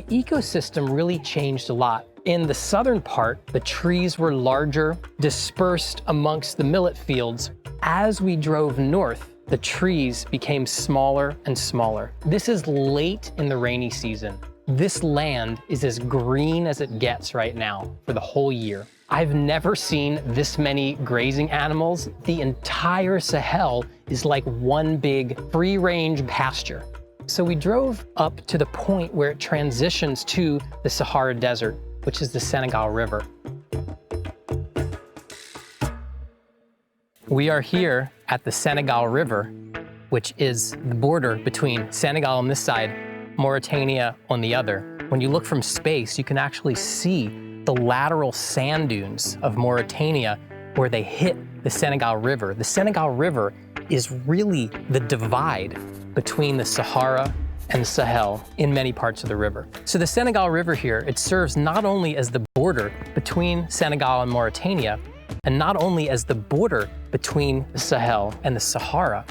The ecosystem really changed a lot. In the southern part, the trees were larger, dispersed amongst the millet fields. As we drove north, the trees became smaller and smaller. This is late in the rainy season. This land is as green as it gets right now for the whole year. I've never seen this many grazing animals. The entire Sahel is like one big free-range pasture. So we drove up to the point where it transitions to the Sahara Desert, which is the Senegal River. We are here at the Senegal River, which is the border between Senegal on this side, Mauritania on the other. When you look from space, you can actually see the lateral sand dunes of Mauritania where they hit the Senegal River. The Senegal River is really the divide between the Sahara and the Sahel in many parts of the river. So the Senegal River here, it serves not only as the border between Senegal and Mauritania, and not only as the border between the Sahel and the Sahara,